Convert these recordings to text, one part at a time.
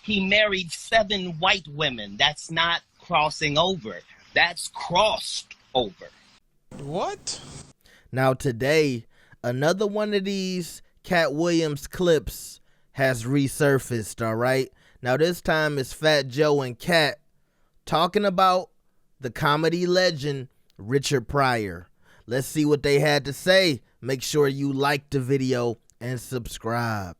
He married 7 white women. That's not crossing over. That's crossed over. What? Now today, another one of these Katt Williams clips has resurfaced, all right? Now this time it's Fat Joe and Katt talking about the comedy legend Richard Pryor. Let's see what they had to say. Make sure you like the video and subscribe.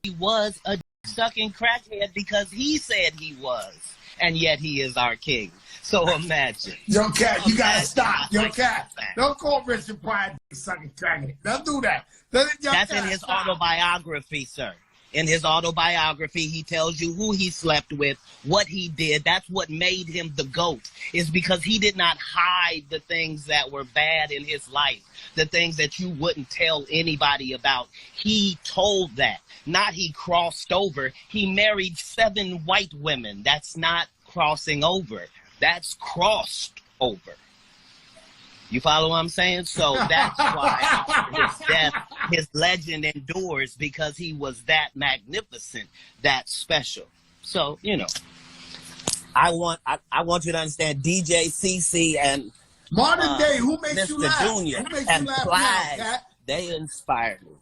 He was a sucking crackhead because he said he was, and yet he is our king. So imagine. Yo, Katt, you gotta stop. Yo, Katt, don't call Richard Pryor sucking crackhead. Don't do that. That's in his autobiography, sir. In his autobiography, he tells you who he slept with, what he did. That's what made him the GOAT, is because he did not hide the things that were bad in his life, the things that you wouldn't tell anybody about. He told that, not he crossed over. He married 7 white women. That's not crossing over. That's crossed over. You follow what I'm saying? So that's why after his death, his legend endures, because he was that magnificent, that special. So, you know. I want you to understand DJ CC and Modern Day, who makes Mr. you laugh? Junior Who makes and you laugh Plies, now, Katt? they inspired me.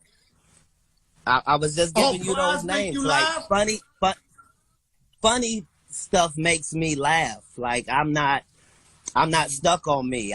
I was just giving you Plies those make names. you Like laugh? funny stuff makes me laugh. Like I'm not stuck on me.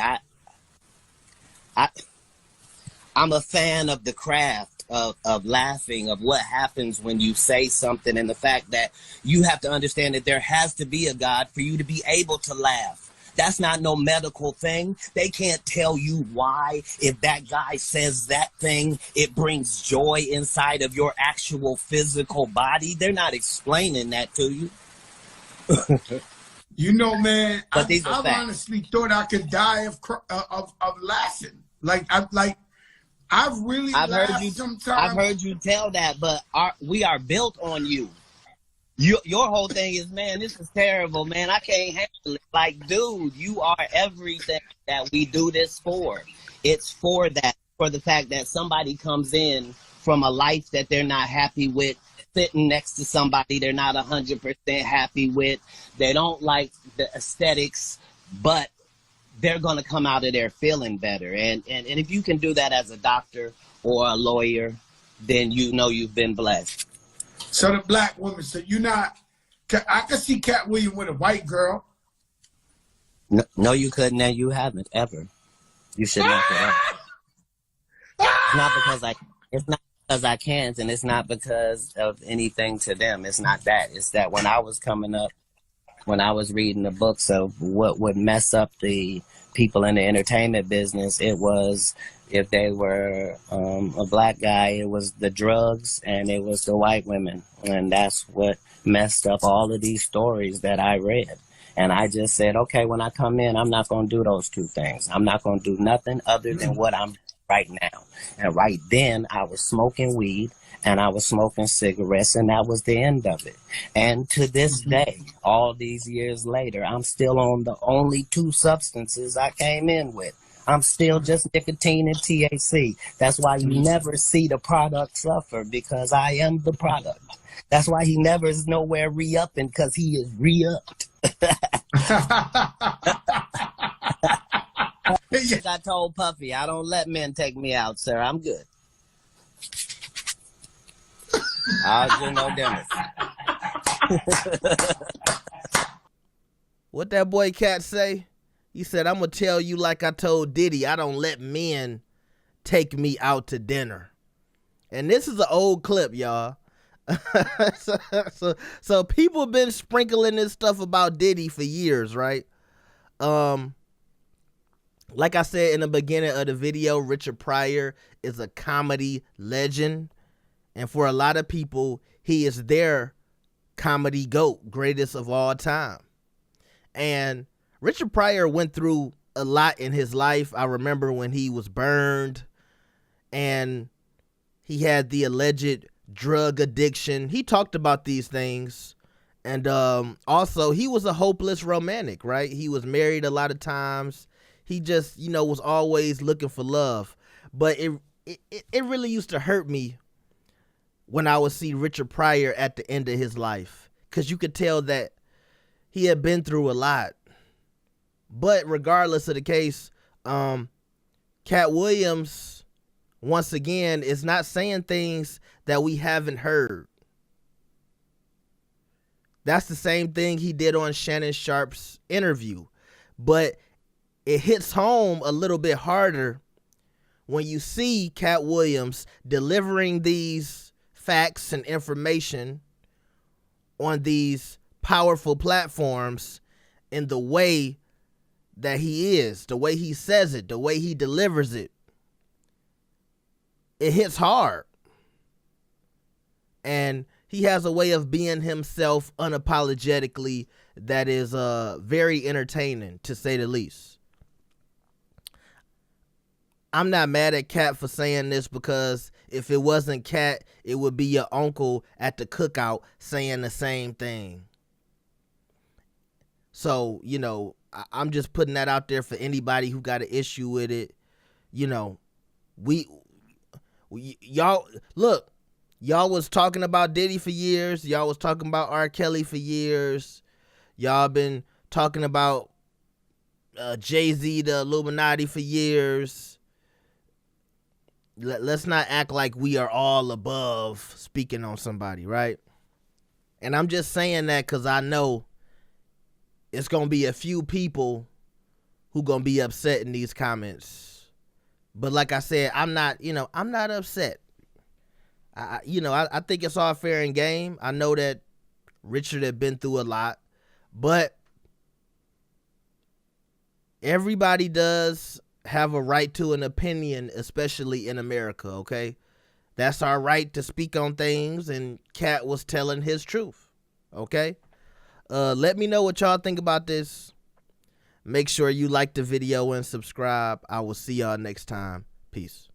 I'm a fan of the craft of laughing, of what happens when you say something, and the fact that you have to understand that there has to be a God for you to be able to laugh. That's not no medical thing. They can't tell you why, if that guy says that thing, it brings joy inside of your actual physical body. They're not explaining that to you. You know, man, But I've honestly thought I could die of laughing. I've really laughed sometimes. I've heard you tell that, but we are built on you. Your whole thing is, man, this is terrible, man. I can't handle it. Like, dude, you are everything that we do this for. It's for that, for the fact that somebody comes in from a life that they're not happy with, sitting next to somebody they're not 100% happy with. They don't like the aesthetics, but they're going to come out of there feeling better. And if you can do that as a doctor or a lawyer, then you know you've been blessed. So the black woman, so you're not, I can see Katt Williams with a white girl. No, you couldn't, and you haven't ever. You should not have. It's not because I can't, and it's not because of anything to them. It's not that. It's that when I was coming up, when I was reading the books of what would mess up the people in the entertainment business, it was, if they were a black guy, it was the drugs and it was the white women. And that's what messed up all of these stories that I read. And I just said, okay, when I come in, I'm not going to do those 2 things. I'm not going to do nothing other than what I'm doing right now. And right then I was smoking weed and I was smoking cigarettes, and that was the end of it. And to this day, all these years later, I'm still on the only 2 substances I came in with. I'm still just nicotine and THC. That's why you never see the product suffer, because I am the product. That's why he never is nowhere re-upping, because he is re-upped. I told Puffy, I don't let men take me out, sir. I'm good. I'll do no damage. What that boy Katt say? He said, I'm going to tell you like I told Diddy, I don't let men take me out to dinner. And this is an old clip, y'all. so people been sprinkling this stuff about Diddy for years, right? Like I said in the beginning of the video, Richard Pryor is a comedy legend. And for a lot of people, he is their comedy GOAT, greatest of all time. And Richard Pryor went through a lot in his life. I remember when he was burned and he had the alleged drug addiction. He talked about these things. And also, he was a hopeless romantic, right? He was married a lot of times. He just, was always looking for love. But it really used to hurt me when I would see Richard Pryor at the end of his life. because you could tell that he had been through a lot. But regardless of the case, Katt Williams, once again, is not saying things that we haven't heard. That's the same thing he did on Shannon Sharpe's interview. But it hits home a little bit harder when you see Katt Williams delivering these facts and information on these powerful platforms in the way that he is, the way he says it, the way he delivers it. It hits hard. And he has a way of being himself unapologetically that is very entertaining, to say the least. I'm not mad at Katt for saying this, because if it wasn't Katt, it would be your uncle at the cookout saying the same thing. So, you know, I'm just putting that out there for anybody who got an issue with it. You know, y'all, look, y'all was talking about Diddy for years. Y'all was talking about R. Kelly for years. Y'all been talking about Jay-Z, the Illuminati, for years. Let's not act like we are all above speaking on somebody, right? And I'm just saying that because I know it's going to be a few people who going to be upset in these comments. But like I said, I'm not upset. I think it's all fair and game. I know that Richard had been through a lot, but everybody does have a right to an opinion, especially in America, okay? That's our right to speak on things, and Katt was telling his truth, okay? Let me know what y'all think about this. Make sure you like the video and subscribe. I will see y'all next time. Peace.